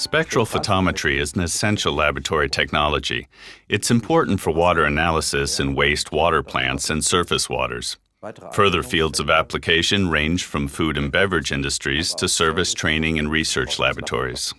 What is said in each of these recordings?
Spectral photometry is an essential laboratory technology. It's important for water analysis in wastewater plants and surface waters. Further fields of application range from food and beverage industries to service, training, and research laboratories.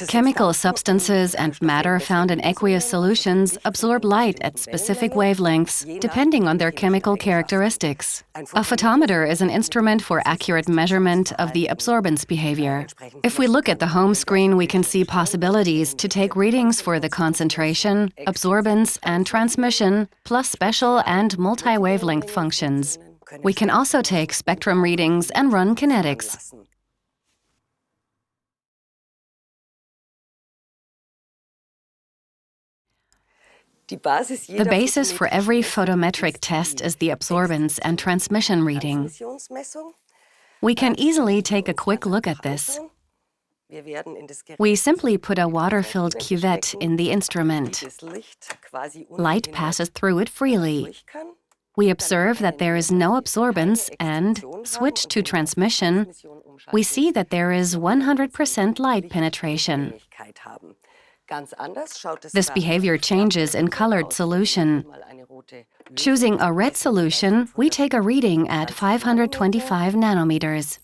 Chemical substances and matter found in aqueous solutions absorb light at specific wavelengths, depending on their chemical characteristics. A photometer is an instrument for accurate measurement of the absorbance behavior. If we look at the home screen, we can see possibilities to take readings for the concentration, absorbance, and transmission, plus special and multi-wavelength functions. We can also take spectrum readings and run kinetics. The basis for every photometric test is the absorbance and transmission reading. We can easily take a quick look at this. We simply put a water-filled cuvette in the instrument. Light passes through it freely. We observe that there is no absorbance and, switch to transmission, we see that there is 100% light penetration. This behavior changes in colored solution. Choosing a red solution, we take a reading at 525 nanometers.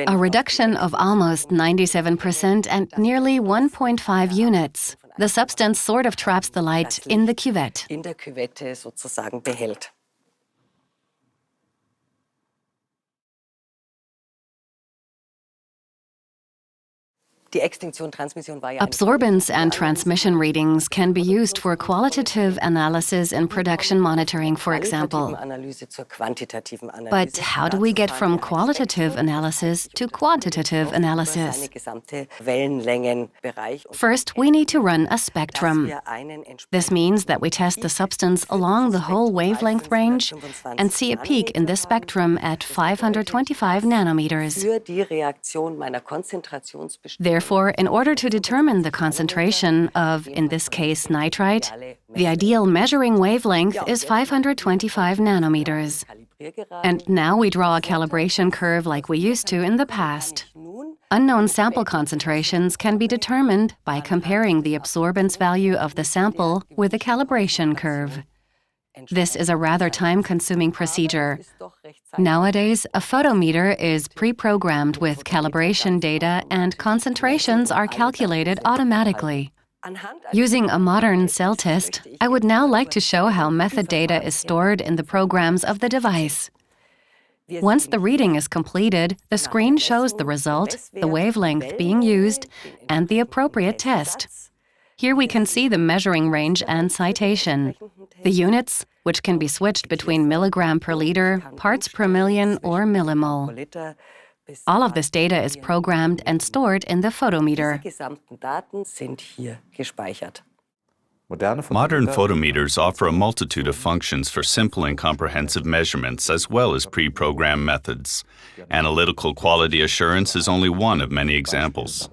A reduction of almost 97% and nearly 1.5 units. The substance sort of traps the light in the cuvette. Absorbance and transmission readings can be used for qualitative analysis in production monitoring, for example. But how do we get from qualitative analysis to quantitative analysis? First, we need to run a spectrum. This means that we test the substance along the whole wavelength range and see a peak in this spectrum at 525 nanometers. Therefore, in order to determine the concentration of, in this case, nitrite, the ideal measuring wavelength is 525 nanometers. And now we draw a calibration curve like we used to in the past. Unknown sample concentrations can be determined by comparing the absorbance value of the sample with the calibration curve. This is a rather time-consuming procedure. Nowadays, a photometer is pre-programmed with calibration data and concentrations are calculated automatically. Using a modern cell test, I would now like to show how method data is stored in the programs of the device. Once the reading is completed, the screen shows the result, the wavelength being used, and the appropriate test. Here we can see the measuring range and citation. The units, which can be switched between milligram per liter, parts per million, or millimole. All of this data is programmed and stored in the photometer. Modern photometers offer a multitude of functions for simple and comprehensive measurements as well as pre-programmed methods. Analytical quality assurance is only one of many examples.